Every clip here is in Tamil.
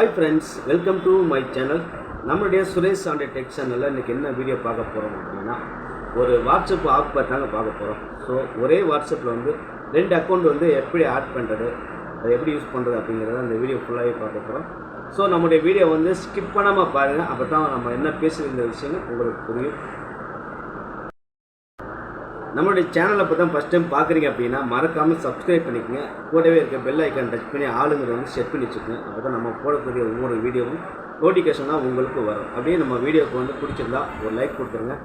Hi friends, welcome to my channel. நம்மளுடைய சுரேஷ் ஆண்ட டெக் சேனலில் இன்றைக்கி என்ன வீடியோ பார்க்க போகிறோம் அப்படின்னா ஒரு வாட்ஸ்அப் ஆப் தாங்க பார்க்க போகிறோம். ஸோ ஒரே வாட்ஸ்அப்பில் வந்து 2 அக்கௌண்ட் வந்து எப்படி ஆட் பண்ணுறது, அதை எப்படி யூஸ் பண்ணுறது அப்படிங்கிறத அந்த வீடியோ ஃபுல்லாகவே பார்க்க போகிறோம். ஸோ நம்முடைய வீடியோ வந்து ஸ்கிப் பண்ணாமல் பாருங்கள், அப்போ தான் நம்ம என்ன பேசுகிற விஷயங்கள் உங்களுக்கு புரியும். நம்மளுடைய சேனலை இப்போ தான் ஃபஸ்ட் டைம் பார்க்குறீங்க அப்படின்னா மறக்காமல் சப்ஸ்கிரைப் பண்ணிக்கோங்க. கூடவே இருக்க பெல் ஐக்கான் டச் பண்ணி ஆளுங்கிறத வந்து செட் பண்ணி வச்சுக்கோங்க. அப்போ தான் நம்ம போடக்கூடிய ஒவ்வொரு வீடியோவும் நோட்டிஃபிகேஷனாக உங்களுக்கு வரும். அப்படியே நம்ம வீடியோவுக்கு வந்து பிடிச்சிருந்தா ஒரு லைக் கொடுத்துருங்க.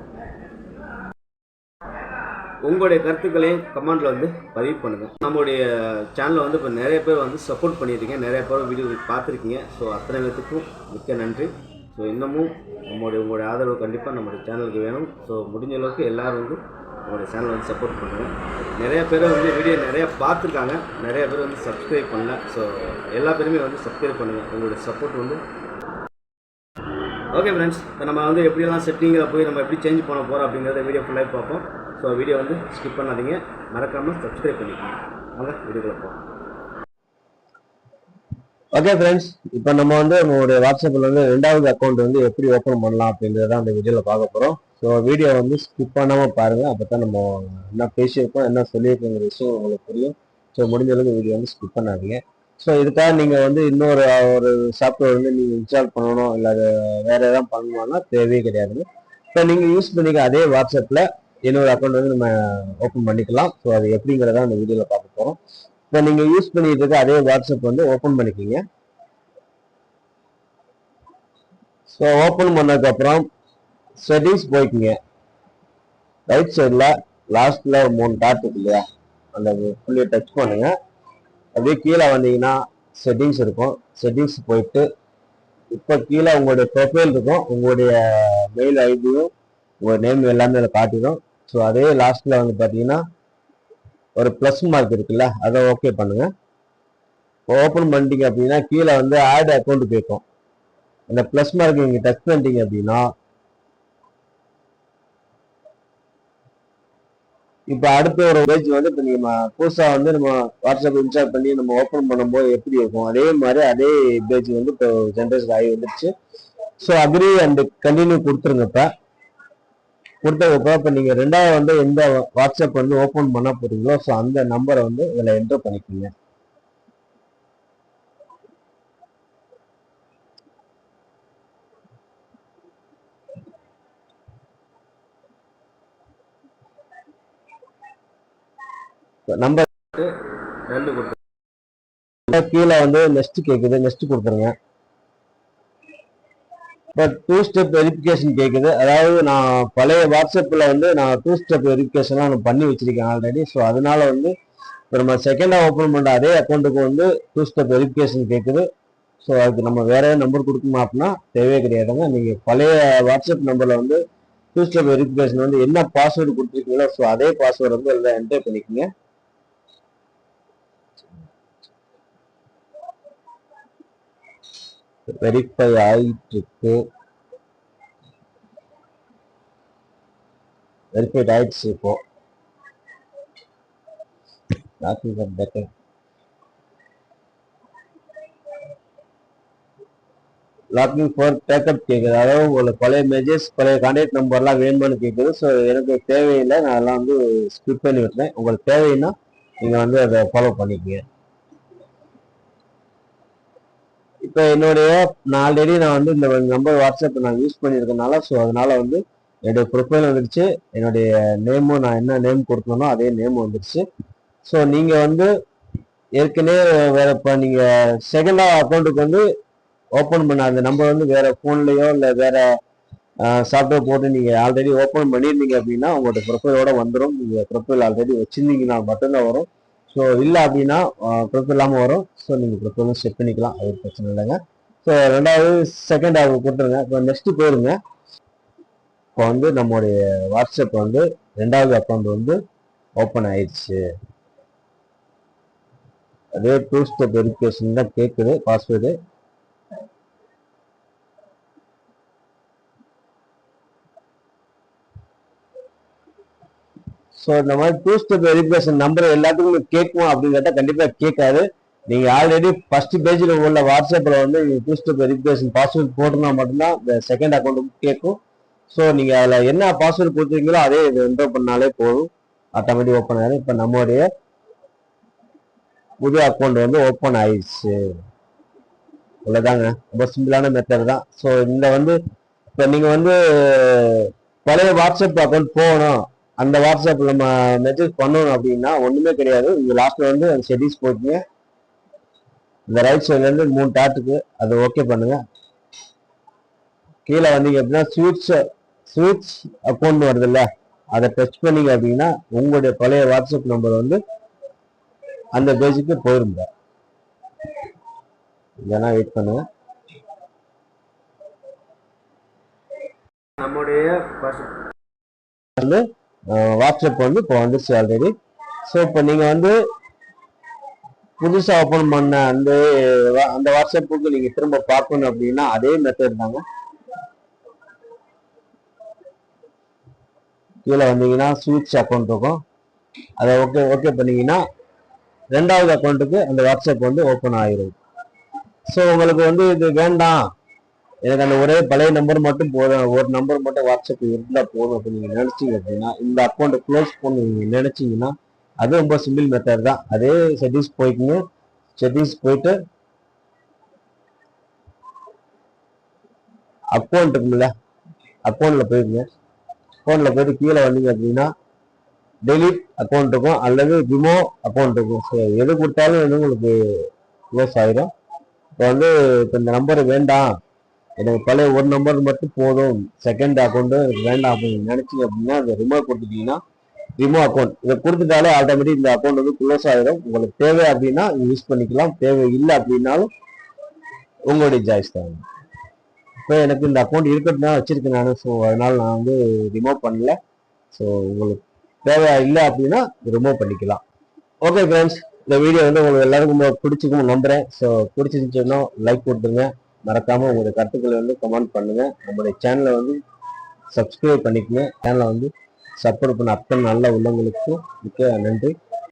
உங்களுடைய கருத்துக்களையும் கமெண்டில் வந்து பதிவு பண்ணுங்கள். நம்மளுடைய சேனலை வந்து இப்போ நிறைய பேர் வந்து சப்போர்ட் பண்ணியிருக்கீங்க, நிறைய பேர் வீடியோ பார்த்துருக்கீங்க. ஸோ அத்தனை பேர்த்துக்கும் மிக்க நன்றி. ஸோ இன்னமும் உங்களுடைய ஆதரவு கண்டிப்பாக நம்மளுடைய சேனலுக்கு வேணும். ஸோ முடிஞ்ச அளவுக்கு எல்லோரும் வந்து உங்களுடைய சேனல் வந்து சப்போர்ட் பண்ணுங்கள். நிறைய பேர் வந்து வீடியோ நிறையா பார்த்துருக்காங்க, நிறைய பேர் வந்து சப்ஸ்கிரைப் பண்ணல. ஸோ எல்லா பேருமே வந்து சப்ஸ்கிரைப் பண்ணுங்கள், உங்களுடைய சப்போர்ட் வந்து. ஓகே ஃப்ரெண்ட்ஸ், இப்போ நம்ம வந்து எப்படியெல்லாம் செட்டிங்கில் போய் நம்ம எப்படி சேஞ்ச் பண்ண போகிறோம் அப்படிங்கிறத வீடியோ ஃபுல்லாக பார்ப்போம். ஸோ வீடியோ வந்து ஸ்கிப் பண்ணாதீங்க, மறக்காமல் சப்ஸ்கிரைப் பண்ணிக்கோங்க. வாங்க வீடியோக்குள்ள போகிறோம். ஓகே ஃப்ரெண்ட்ஸ், இப்போ நம்ம வந்து நம்மளுடைய வாட்ஸ்அப்பில் வந்து 2வது அக்கௌண்ட் வந்து எப்படி ஓப்பன் பண்ணலாம் அப்படிங்கிறத அந்த வீடியோவில் பார்க்க போகிறோம். ஸோ வீடியோ வந்து ஸ்கிப் பண்ணாமல் பாருங்கள், அப்போ தான் நம்ம என்ன பேசியிருக்கோம், என்ன சொல்லியிருக்கோங்கிற விஷயம் உங்களுக்கு புரியும். ஸோ முடிஞ்ச அளவுக்கு வீடியோ வந்து ஸ்கிப் பண்ணாதீங்க. ஸோ இதுக்காக நீங்கள் வந்து இன்னொரு சாஃப்ட்வேர் வந்து நீங்கள் இன்ஸ்டால் பண்ணணும், இல்லை வேறு எதாவது பண்ணணும்னா தேவையே கிடையாதுங்க. இப்போ நீங்கள் யூஸ் பண்ணிக்க அதே வாட்ஸ்அப்பில் இன்னொரு அக்கௌண்ட் வந்து நம்ம ஓப்பன் பண்ணிக்கலாம். ஸோ அது எப்படிங்கிறத அந்த வீடியோவில் பார்க்க போகிறோம். இப்போ நீங்கள் யூஸ் பண்ணிட்டு இருக்க அதே வாட்ஸ்அப் வந்து ஓப்பன் பண்ணிக்கிங்க. ஸோ ஓப்பன் பண்ணதுக்கப்புறம் செட்டிங்ஸ் போய்க்குங்க. ரைட் சைடில் லாஸ்ட்டில் 3 டாட் இருக்கு இல்லையா, அந்த புள்ளியை டச் பண்ணுங்க. அப்படியே கீழே வந்தீங்கன்னா செட்டிங்ஸ் இருக்கும். செட்டிங்ஸ் போயிட்டு இப்போ கீழே உங்களுடைய ப்ரொஃபைல் இருக்கும், உங்களுடைய மெயில் ஐடியும் உங்கள் நேம் எல்லாமே அதில் காட்டிடும். ஸோ அதே லாஸ்ட்டில் வந்து பார்த்தீங்கன்னா ஒரு ப்ளஸ் மார்க் இருக்குல்ல, அதை ஓகே பண்ணுங்க. ஓப்பன் பண்ணிட்டீங்க அப்படின்னா கீழே வந்து ஆட் அக்கௌண்ட் கேட்கும். அந்த ப்ளஸ் மார்க் நீங்கள் டச் பண்ணிட்டீங்க அப்படின்னா இப்போ அடுத்த ஒரு பேஜ் வந்து இப்போ நீங்கள் புதுசாக வந்து நம்ம வாட்ஸ்அப் இன்ஸ்டால் பண்ணி நம்ம ஓப்பன் பண்ணும்போது எப்படி இருக்கும் அதே மாதிரி அதே பேஜ் வந்து இப்போ ஜென்ரேஷன் ஆகி வந்துடுச்சு. ஸோ அக்ரி அண்ட் கண்டினியூ கொடுத்துருங்க. இப்போ கொடுத்ததுக்கப்புறம் இப்போ நீங்கள் 2வது வந்து எந்த வாட்ஸ்அப் வந்து ஓப்பன் பண்ண போறீங்களோ ஸோ அந்த நம்பரை வந்து இதில் என்டர் பண்ணிக்கோங்க. நம்பர் கீழே வந்து நெக்ஸ்ட் கேட்குது, நெக்ஸ்ட் கொடுத்துருங்க. இப்போ 2 ஸ்டெப் வெரிஃபிகேஷன் கேட்குது. அதாவது நான் பழைய வாட்ஸ்அப்பில் வந்து நான் 2 ஸ்டெப் வெரிஃபிகேஷன்லாம் நான் பண்ணி வச்சிருக்கேன் ஆல்ரெடி. ஸோ அதனால வந்து இப்போ நம்ம செகண்டாக ஓப்பன் பண்ணுற அதே அக்கௌண்ட்டுக்கு வந்து 2 ஸ்டெப் வெரிஃபிகேஷன் கேட்குது. ஸோ அதுக்கு நம்ம வேற நம்பர் கொடுக்கணும் அப்படின்னா தேவையே கிடையாதுங்க. நீங்கள் பழைய வாட்ஸ்அப் நம்பரில் வந்து 2 ஸ்டெப் வெரிஃபிகேஷன் வந்து என்ன பாஸ்வேர்டு கொடுத்துருக்கீங்களோ ஸோ அதே பாஸ்வேர்டு வந்து எல்லாம் என்டர் பண்ணிக்கோங்க. வெரிஃபை ஆகிட்டு இருக்கு, வெரிஃபைட் ஆயிடுச்சு. இப்போ லாக்கிங் ஃபார் பேக்கப் கேட்குது. அதாவது உங்களுக்கு பழைய மெசேஜ் பழைய கான்டாக்ட் நம்பர்லாம் வேணுமான்னு கேட்குது. ஸோ எனக்கு தேவையில்லை, நான் அதெல்லாம் வந்து ஸ்கிப் பண்ணி விட்டுறேன். உங்களுக்கு தேவைன்னா நீங்கள் வந்து அதை ஃபாலோ பண்ணிக்கங்க. இப்போ நான் ஆல்ரெடி வந்து இந்த நம்பர் வாட்ஸ்அப் நான் யூஸ் பண்ணியிருக்கனால ஸோ அதனால வந்து என்னுடைய ப்ரொஃபைல் வந்துடுச்சு, என்னுடைய நேமும் நான் என்ன நேம் கொடுக்கணும் அதே நேம் வந்துடுச்சு. ஸோ நீங்கள் வந்து ஏற்கனவே வேற இப்போ நீங்கள் செகண்டாக அக்கௌண்ட்டுக்கு வந்து ஓப்பன் பண்ண அந்த நம்பர் வந்து வேற ஃபோன்லேயோ இல்லை வேற சாஃப்ட்வேர் போட்டு நீங்கள் ஆல்ரெடி ஓப்பன் பண்ணியிருந்தீங்க அப்படின்னா உங்களோட ப்ரொஃபைலோட வந்துடும். நீங்கள் ப்ரொஃபைல் ஆல்ரெடி வச்சுருந்தீங்கன்னா மட்டும்தான் வரும். ஸோ இல்லை அப்படின்னா ப்ரொஃபைல் இல்லாமல் வரும். ஸோ நீங்கள் ப்ரொஃபைலும் செட் பண்ணிக்கலாம், அது பிரச்சனை இல்லைங்க. ஸோ 2வது செகண்ட் கொடுத்துருங்க. இப்போ நெக்ஸ்ட் போயிருங்க. இப்போ வந்து நம்மளுடைய வாட்ஸ்அப் வந்து 2வது அக்கௌண்ட் வந்து ஓப்பன் ஆயிடுச்சு. அதே 2 ஸ்டெப் வெரிஃபிகேஷன் தான் கேட்குது பாஸ்வேர்டு. ஸோ இந்த மாதிரி 2 ஸ்டெப் வெரிஃபிகேஷன் நம்பர் எல்லாத்துக்குமே கேட்கும் அப்படின்னு கேட்டால் கண்டிப்பாக கேட்காது. நீங்க ஆல்ரெடி ஃபர்ஸ்ட் பேஜ்ல உள்ள வாட்ஸ்அப்ல வந்து டூ-ஸ்டெப் வெரிஃபிகேஷன் பாஸ்வேர்ட் போட்டுனா மட்டும்தான் இந்த செகண்ட் அக்கௌண்ட் கேட்கும். ஸோ நீங்க அதுல என்ன பாஸ்வேர்டு கொடுத்துருக்கீங்களோ அதே இது என்டர் பண்ணாலே போதும், ஆட்டோமேட்டிக் ஓப்பன் ஆயிடும். இப்ப நம்மளுடைய புது அக்கௌண்ட் வந்து ஓப்பன் ஆயிடுச்சு. இவ்வளவுதாங்க, ரொம்ப சிம்பிளான மெத்தட் தான். ஸோ இந்த வந்து இப்ப நீங்க வந்து பழைய வாட்ஸ்அப் அக்கௌண்ட் போகணும், அந்த வாட்ஸ்அப் நம்ம மெசேஜ் பண்ணணும் அப்படின்னா ஒண்ணுமே கிடையாது. இங்க லாஸ்ட்ல வந்து செட்டிங்ஸ் போட்டீங்க, இந்த ரைட் சைட்ல இருந்து 3 டாட்டுக்கு அது ஓகே பண்ணுங்க. கீழே வந்தீங்க அப்படின்னா ஸ்விட்ச் அக்கௌண்ட் வருது இல்ல, அதை டச் பண்ணீங்க அப்படின்னா உங்களுடைய பழைய வாட்ஸ்அப் நம்பர் வந்து அந்த பேஜுக்கு போயிருங்க. இதெல்லாம் வெயிட் பண்ணுங்க. நம்முடைய வந்து வாட்ஸ்அப் வந்து இப்போ வந்துருச்சு ஆல்ரெடி. ஸோ இப்போ நீங்க வந்து புதுசா ஓப்பன் பண்ண அந்த வாட்ஸ்அப்புக்கு நீங்க திரும்ப பார்க்கணும் அப்படின்னா அதே மெத்தட் தாங்க. கீழே வந்தீங்கன்னா ஸ்விட்ச் அக்கௌண்ட் இருக்கும், அதை ஓகே பண்ணீங்கன்னா ரெண்டாவது அக்கௌண்ட்டுக்கு அந்த வாட்ஸ்அப் வந்து ஓப்பன் ஆயிரும். ஸோ உங்களுக்கு வந்து இது வேண்டாம், எனக்கு அந்த ஒரே பழைய நம்பர் மட்டும் போதும், ஒரு நம்பர் மட்டும் வாட்ஸ்அப் இருந்தா போதும் அப்படின்னு நீங்க நினைச்சீங்க அப்படின்னா இந்த அக்கௌண்ட்டை க்ளோஸ் பண்ணி நீங்க நினைச்சீங்கன்னா அது ரொம்ப சிம்பிள் மெத்தட் தான். அதே செட்டிங்ஸ் போய்க்குங்க, செட்டிங்ஸ் போயிட்டு அக்கௌண்ட் இருக்குல்ல, அக்கௌண்ட்ல போயிருங்க. அக்கௌண்ட்ல போயிட்டு கீழே வந்தீங்க அப்படின்னா டெலிட் அக்கௌண்ட் இருக்கும் அல்லது ரிமூவ் அக்கௌண்ட் இருக்கும். ஸோ எது கொடுத்தாலும் வந்து உங்களுக்கு க்ளோஸ் ஆயிடும். இப்போ வந்து இப்போ இந்த நம்பர் வேண்டாம், எனக்கு பழைய ஒரு நம்பர் மட்டும் போதும், செகண்ட் அக்கௌண்ட் வேண்டாம் அப்படின்னு நினைச்சீங்க அப்படின்னா அதை ரிமூவ் கொடுத்துட்டீங்கன்னா ரிமூவ் அக்கௌண்ட் இதை கொடுத்துட்டாலே ஆட்டோமேட்டிக் இந்த அக்கௌண்ட் வந்து க்ளோஸ் ஆயிடும். உங்களுக்கு தேவை அப்படின்னா யூஸ் பண்ணிக்கலாம், தேவை இல்லை அப்படின்னாலும் உங்களுடைய சாய்ஸ் தான். இப்போ எனக்கு இந்த அக்கௌண்ட் இருக்கிறது தான் வச்சிருக்கேன் நான், ஸோ அதனால நான் வந்து ரிமூவ் பண்ணல. ஸோ உங்களுக்கு தேவை இல்லை அப்படின்னா ரிமூவ் பண்ணிக்கலாம். ஓகே ஃப்ரெண்ட்ஸ், இந்த வீடியோ வந்து உங்களுக்கு எல்லாருக்கும் ரொம்ப பிடிச்சிக்கும்னு நம்புறேன். ஸோ பிடிச்சிருந்துச்சுன்னா லைக் கொடுத்துருங்க, மறக்காம உங்களுடைய கருத்துக்களை வந்து கமெண்ட் பண்ணுங்க. நம்மளுடைய சேனலை வந்து சப்ஸ்கிரைப் பண்ணிக்கோங்க. சேனலை வந்து சப்போர்ட் பண்ண அத்தனை நல்ல உள்ளவங்களுக்கு மிக்க நன்றி.